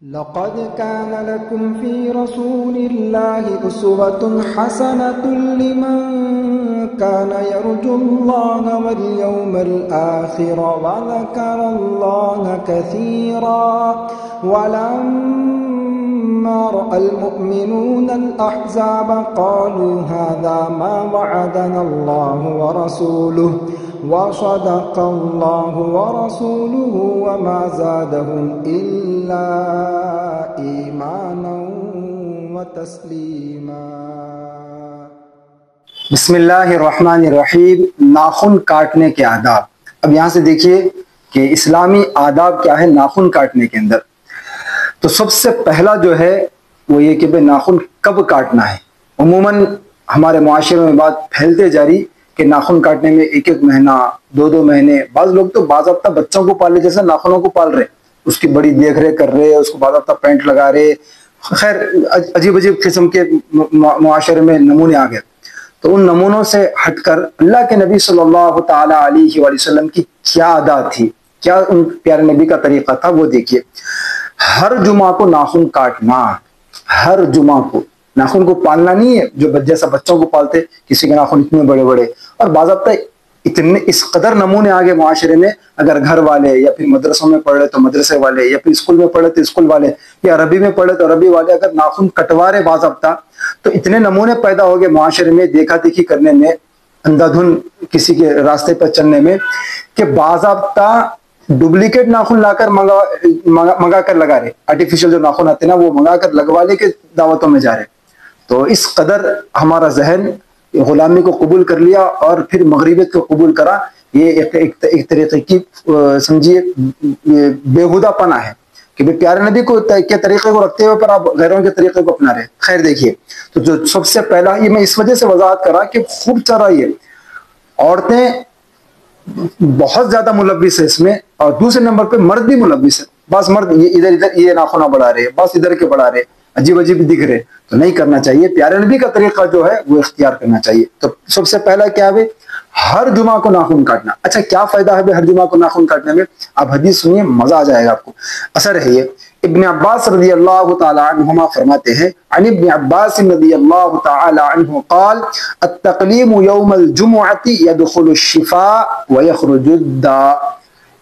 لقد كان لكم في رسول الله أسوة حسنة لمن كان يرجو الله واليوم الآخر وذكر الله كثيرا ولما رأى المؤمنون الأحزاب قالوا هذا ما وعدنا الله ورسوله وصدق الله ورسوله وما زادهم إلا إيمانا وتسليما۔ بسم اللہ الرحمن الرحیم۔ ناخن کاٹنے کے آداب۔ اب یہاں سے دیکھیے کہ اسلامی آداب کیا ہے ناخن کاٹنے کے اندر۔ تو سب سے پہلا جو ہے وہ یہ کہ بھئی ناخن کب کاٹنا ہے۔ عموماً ہمارے معاشرے میں بات پھیلتے جاری کہ ناخن کاٹنے میں ایک ایک مہینہ دو مہینے، بعض لوگ تو باضابطہ بچوں کو پالے جیسے ناخنوں کو پال رہے، اس کی بڑی دیکھ ریکھ کر رہے، اس کو باضابطہ پینٹ لگا رہے، خیر عجیب قسم کے معاشرے میں نمونے آ گئے۔ تو ان نمونوں سے ہٹ کر اللہ کے نبی صلی اللہ تعالی علیہ وآلہ وسلم کی کیا عادات تھی، کیا ان پیارے نبی کا طریقہ تھا، وہ دیکھیے۔ ہر جمعہ کو ناخن کاٹنا، ہر جمعہ کو ناخن کو پالنا نہیں ہے جو جیسا بچوں کو پالتے، کسی کے ناخن اتنے بڑے بڑے، اور باضابطہ اتنے اس قدر نمونے آگے معاشرے میں، اگر گھر والے یا پھر مدرسوں میں پڑھ رہے تو مدرسے والے، یا پھر اسکول میں پڑھ رہے تو اسکول والے، یا عربی میں پڑھ رہے تو عربی والے اگر ناخن کٹوا رہے باضابطہ، تو اتنے نمونے پیدا ہو گئے معاشرے میں دیکھا دیکھی کرنے میں، اندھا دھن کسی کے راستے پر چلنے میں، کہ باضابطہ ڈپلیکیٹ ناخن لا کر منگا کر لگا رہے، آرٹیفیشل جو ناخن آتے ہیں نا وہ منگا کر لگوانے کے دعوتوں میں جا رہے۔ تو اس قدر ہمارا ذہن غلامی کو قبول کر لیا اور پھر مغربیت کو قبول کرا، یہ ایک طریقے کی سمجھیے بےہودہ پناہ ہے کہ پیارے نبی کو کے طریقے کو رکھتے ہوئے پر آپ غیروں کے طریقے کو اپنا رہے۔ خیر دیکھیے، تو جو سب سے پہلا یہ میں اس وجہ سے وضاحت کرا کہ خوب چرا یہ عورتیں بہت زیادہ ملوث ہے اس میں، اور دوسرے نمبر پہ مرد بھی ملوث ہے۔ بعض مرد ادھر یہ ناخنہ بڑھا رہے، بعض ادھر کے بڑھا رہے، عجیب دکھ رہے، تو نہیں کرنا چاہیے۔ پیارے نبی کا طریقہ جو ہے وہ اختیار کرنا چاہیے۔ تو سب سے پہلا کیا ہے، ہر جمعہ کو ناخن کاٹنا۔ اچھا کیا فائدہ ہے ہر جمعہ کو ناخن کاٹنے میں؟ آپ حدیث سنیے، مزہ آ جائے گا آپ کو۔ اثر ہے یہ، ابن عباس رضی اللہ تعالی عنہما فرماتے ہیں، عن ابن عباس رضی اللہ تعالی عنہ قال التقلیم یوم الجمعۃ يدخل الشفاء ويخرج الداء،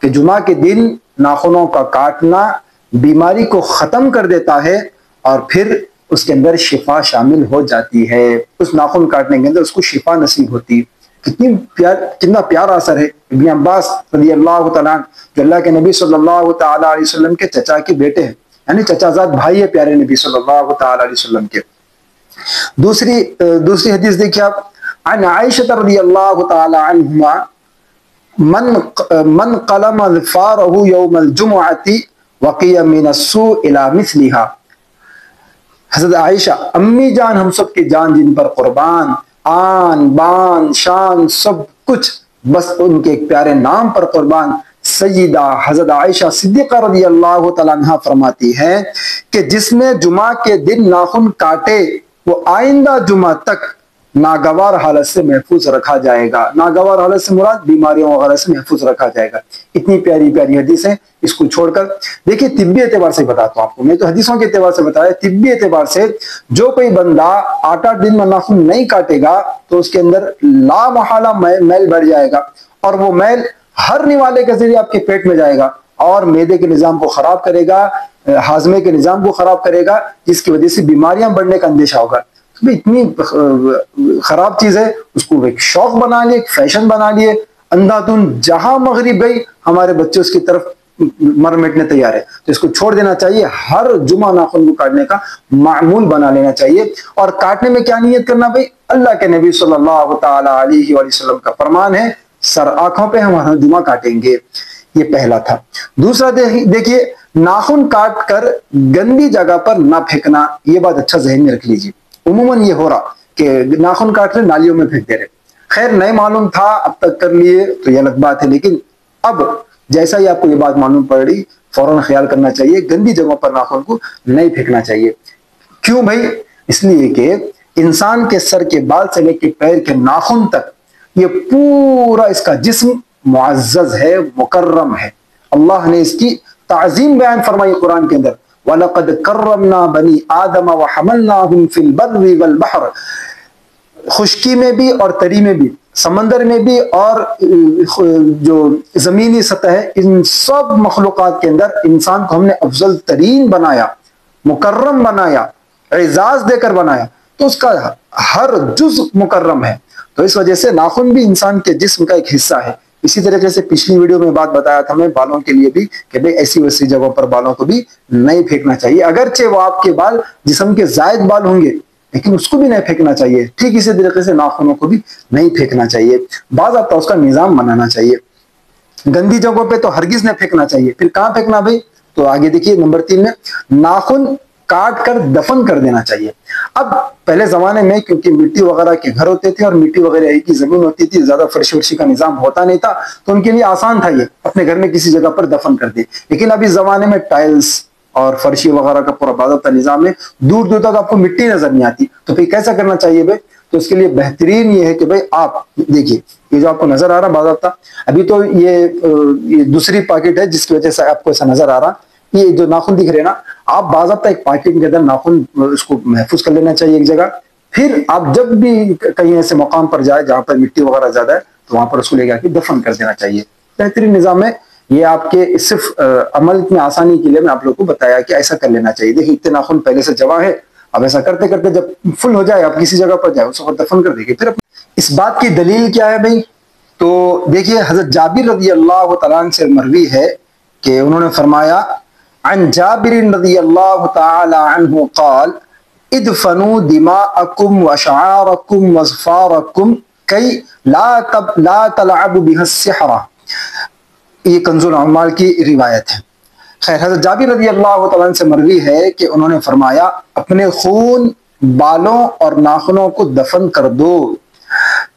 کہ جمعہ کے دن ناخنوں کا کاٹنا بیماری کو ختم کر دیتا ہے اور پھر اس کے اندر شفا شامل ہو جاتی ہے۔ اس ناخن کاٹنے کے اندر اس کو شفا نصیب ہوتی ہے۔ کتنا پیارا اثر ہے۔ ابن عباس رضی اللہ تعالیٰ عنہ جو اللہ کے نبی صلی اللہ تعالی علیہ وسلم کے چچا کے بیٹے ہیں، یعنی چچا زاد بھائی ہے پیارے نبی صلی اللہ تعالی علیہ وسلم کے۔ دوسری حدیث دیکھیے آپ، عن عائشہ رضی اللہ تعالی عنہما من قلم ظفارہ یوم الجمعۃ وقی من السوء الی مثلہا۔ حضرت عائشہ امی جان ہم سب کی جان جن پر قربان، آن بان شان سب کچھ بس ان کے ایک پیارے نام پر قربان، سیدہ حضرت عائشہ صدیقہ رضی اللہ تعالیٰ عنہ فرماتی ہیں کہ جس نے جمعہ کے دن ناخن کاٹے وہ آئندہ جمعہ تک ناگوار حالت سے محفوظ رکھا جائے گا۔ ناگوار حالت سے مراد بیماریوں وغیرہ سے محفوظ رکھا جائے گا۔ اتنی پیاری حدیث ہے، اس کو چھوڑ کر دیکھیے طبی اعتبار سے بتاتا ہوں آپ کو، میں تو حدیثوں کے اعتبار سے بتایا، طبی اعتبار سے جو کوئی بندہ 8 دن میں ناخن نہیں کاٹے گا تو اس کے اندر لا محالہ میل بڑھ جائے گا، اور وہ میل ہر نوالے کے ذریعے آپ کے پیٹ میں جائے گا اور معدے کے نظام کو خراب کرے گا، ہاضمے کے نظام کو خراب کرے گا، جس کی وجہ سے بیماریاں بڑھنے کا اندیشہ ہوگا۔ اتنی خراب چیز ہے، اس کو ایک شوق بنا لیے، ایک فیشن بنا لیے، اندھا دھن جہاں مغرب گئی ہمارے بچے اس کی طرف مر مٹنے تیار ہے۔ تو اس کو چھوڑ دینا چاہیے، ہر جمعہ ناخن کو کاٹنے کا معمول بنا لینا چاہیے۔ اور کاٹنے میں کیا نیت کرنا بھائی؟ اللہ کے نبی صلی اللہ تعالی علیہ وآلہ وسلم کا فرمان ہے، سر آنکھوں پہ ہم ہر جمعہ کاٹیں گے۔ یہ پہلا تھا۔ دوسرا دیکھیے، ناخن کاٹ کر گندی جگہ پر نہ پھینکنا، یہ بات اچھا ذہن میں رکھ لیجیے۔ عموماً یہ ہو رہا کہ ناخن کاٹ رہے نالیوں میں پھینک دے رہے، خیر نہیں معلوم تھا اب تک کر لیے تو یہ الگ بات ہے، لیکن اب جیسا ہی آپ کو یہ بات معلوم پڑ رہی فوراً خیال کرنا چاہیے، گندی جگہوں پر ناخن کو نہیں پھینکنا چاہیے۔ کیوں بھائی؟ اس لیے کہ انسان کے سر کے بال سے لے کے پیر کے ناخن تک یہ پورا اس کا جسم معزز ہے، مکرم ہے۔ اللہ نے اس کی تعظیم بیان فرمائی قرآن کے اندر، وَلَقَدْ كَرَّمْنَا بَنِي آدَمَ وَحَمَلْنَاهُمْ فِي الْبَرِّ وَالْبَحْرِ، خشکی میں بھی اور تری میں بھی، سمندر میں بھی اور جو زمینی سطح ہے، ان سب مخلوقات کے اندر انسان کو ہم نے افضل ترین بنایا، مکرم بنایا، اعزاز دے کر بنایا، تو اس کا ہر جزء مکرم ہے۔ تو اس وجہ سے ناخن بھی انسان کے جسم کا ایک حصہ ہے۔ اسی طریقے سے پچھلی ویڈیو میں بات بتایا تھا میں بالوں کے لیے بھی کہ بھئی ایسی ویسی جگہوں پر بالوں کو بھی نہیں پھینکنا چاہیے، اگرچہ وہ آپ کے بال جسم کے زائد بال ہوں گے لیکن اس کو بھی نہیں پھینکنا چاہیے۔ ٹھیک اسی طریقے سے ناخنوں کو بھی نہیں پھینکنا چاہیے، بعض آپ اس کا نظام بنانا چاہیے۔ گندی جگہوں پہ تو ہرگز نہیں پھینکنا چاہیے۔ پھر کہاں پھینکنا بھائی؟ تو آگے دیکھیے نمبر 3 میں ناخن کاٹ کر دفن کر دینا چاہیے۔ اب پہلے زمانے میں کیونکہ مٹی وغیرہ کے گھر ہوتے تھے اور مٹی وغیرہ کی زمین ہوتی تھی، زیادہ فرش ورشی کا نظام ہوتا نہیں تھا، تو ان کے لیے آسان تھا یہ اپنے گھر میں کسی جگہ پر دفن کر دے۔ لیکن اب اس زمانے میں ٹائلز اور فرشی وغیرہ کا پورا باضابطہ نظام ہے، دور دور تک آپ کو مٹی نظر نہیں آتی، تو پھر کیسا کرنا چاہیے بھائی؟ تو اس کے لیے بہترین یہ ہے کہ بھائی آپ دیکھیے یہ جو آپ کو نظر آ رہا باضابطہ، ابھی تو یہ دوسری پاکٹ ہے جس کی وجہ سے آپ کو ایسا نظر آ رہا، یہ جو ناخن دکھ رہے نا، آپ باضابطہ ایک پاکٹ کے اندر ناخن اس کو محفوظ کر لینا چاہیے ایک جگہ۔ پھر آپ جب بھی کہیں ایسے مقام پر جائے جہاں پر مٹی وغیرہ زیادہ ہے تو وہاں پر اس کو لے کے دفن کر دینا چاہیے۔ بہترین نظام ہے یہ، آپ کے صرف عمل میں آسانی کے لیے میں آپ لوگوں کو بتایا کہ ایسا کر لینا چاہیے۔ دیکھیے اتنے ناخن پہلے سے جمع ہے، اب ایسا کرتے کرتے جب فل ہو جائے آپ کسی جگہ پر جائے اس وقت دفن کر دیجیے۔ پھر اس بات کی دلیل کیا ہے بھائی؟ تو دیکھیے حضرت جابر رضی اللہ تعالیٰ عنہ سے مروی ہے کہ انہوں نے فرمایا عن جابر رضی اللہ تعالی عنہ قال ادفنوا دماءکم وشعارکم واظفارکم کی لا تلعب بها السحرہ۔ یہ کنز الاعمال کی روایت ہے۔ خیر حضرت جابر رضی اللہ تعالیٰ عنہ سے مروی ہے کہ انہوں نے فرمایا اپنے خون، بالوں اور ناخنوں کو دفن کر دو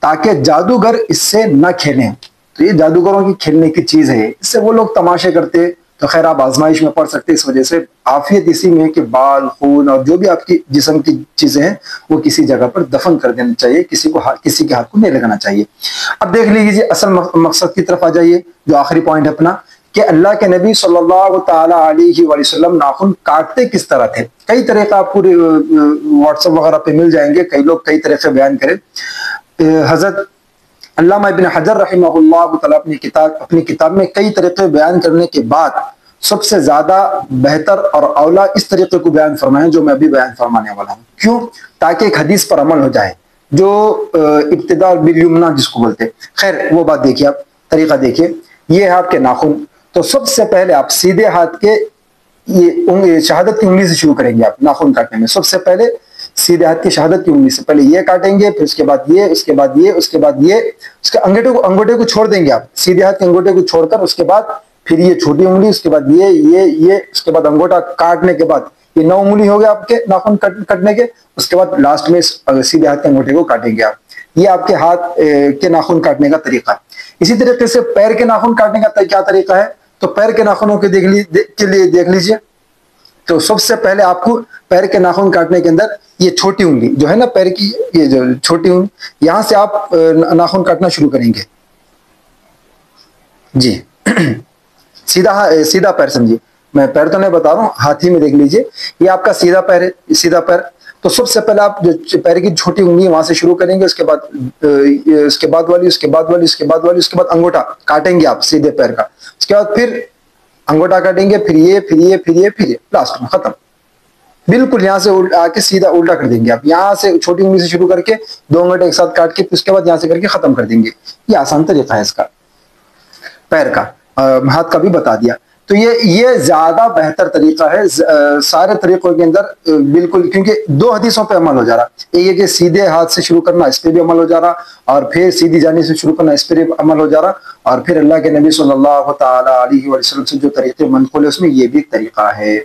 تاکہ جادوگر اس سے نہ کھیلیں۔ تو یہ جادوگروں کی کھیلنے کی چیز ہے، اس سے وہ لوگ تماشے کرتے، تو خیر آپ آزمائش میں پڑھ سکتے۔ اس وجہ سے عافیت اسی میں ہے کہ بال، خون اور جو بھی آپ کی جسم کی چیزیں ہیں وہ کسی جگہ پر دفن کر دینا چاہیے، کسی کے ہاتھ کو نہیں لگانا چاہیے۔ اب دیکھ لیجیے اصل مقصد کی طرف آ جائیے، جو آخری پوائنٹ ہے اپنا، کہ اللہ کے نبی صلی اللہ تعالی علیہ وآلہ وسلم ناخن کاٹتے کس طرح تھے۔ کئی طریقہ آپ پورے واٹس ایپ وغیرہ پہ مل جائیں گے، کئی لوگ کئی طریقے بیان کریں۔ حضرت علامہ ابن حجر رحمہ اللہ تعالیٰ اپنی کتاب میں کئی طریقے بیان کرنے کے بعد سب سے زیادہ بہتر اور اولا اس طریقے کو بیان فرمائیں جو میں ابھی بیان فرمانے والا ہوں۔ کیوں؟ تاکہ ایک حدیث پر عمل ہو جائے، جو ابتداء بالیمنی جس کو بولتے۔ خیر وہ بات دیکھیے، آپ طریقہ دیکھیے، یہ ہے آپ کے ناخن۔ تو سب سے پہلے آپ سیدھے ہاتھ کے یہ شہادت کی انگلی سے شروع کریں گے۔ آپ ناخن کاٹنے میں سب سے پہلے سیدھے ہاتھ کی شہادت کی انگلی سے پہلے یہ کاٹیں گے، پھر اس کے بعد یہ، اس کے بعد یہ، اس کے بعد یہ، اس کے انگوٹے کو چھوڑ دیں گے آپ، سیدھے ہاتھ کے انگوٹے کو چھوڑ کر اس کے بعد پھر یہ چھوٹی انگلی، اس کے بعد یہ اس کے بعد انگوٹا کاٹنے کے بعد یہ 9 انگلی ہو گیا آپ کے ناخن کٹنے کے۔ اس کے بعد لاسٹ میں سیدھے ہاتھ کے انگوٹے کو کاٹیں گے آپ۔ یہ آپ کے ہاتھ کے ناخن کاٹنے کا طریقہ ہے۔ اسی طریقے سے پیر کے ناخن کاٹنے کا کیا طریقہ ہے؟ تو پیر کے ناخنوں کے لیے دیکھ لیجئے۔ تو سب سے پہلے آپ کو پیر کے ناخن کاٹنے کے اندر یہ چھوٹی انگلی جو ہے نا، پیر کی یہ جو چھوٹی انگلی، یہاں سے آپ ناخن کاٹنا شروع کریں گے جی۔ سیدھا پیر سمجھیے، میں پیر تو نہیں بتا رہا ہوں، ہاتھ ہی میں دیکھ لیجئے، یہ آپ کا سیدھا پیر ہے، سیدھا پیر۔ تو سب سے پہلے آپ جو پیر کی چھوٹی انگلی وہاں سے شروع کریں گے، اس کے بعد والی انگوٹا کاٹیں گے آپ سیدھے پیر کا، اس کے بعد پھر انگوٹا کاٹیں گے، پھر یہ لاسٹ میں ختم۔ بالکل یہاں سے آ کے سیدھا الٹا کر دیں گے آپ، یہاں سے چھوٹی انگلی سے شروع کر کے 2 انگوٹے ایک ساتھ کاٹ کے پھر اس کے بعد یہاں سے کر کے ختم کر دیں گے۔ یہ آسان طریقہ ہے اس کا، پیر کا، ہاتھ کا بھی بتا دیا۔ تو یہ زیادہ بہتر طریقہ ہے سارے طریقوں کے اندر، بالکل، کیونکہ 2 حدیثوں پہ عمل ہو جا رہا، ایک یہ کہ سیدھے ہاتھ سے شروع کرنا، اس پہ بھی عمل ہو جا رہا، اور پھر سیدھی جانے سے شروع کرنا، اس پہ بھی عمل ہو جا رہا، اور پھر اللہ کے نبی صلی اللہ تعالی علیہ وسلم سے جو طریقے منقول ہے اس میں یہ بھی ایک طریقہ ہے۔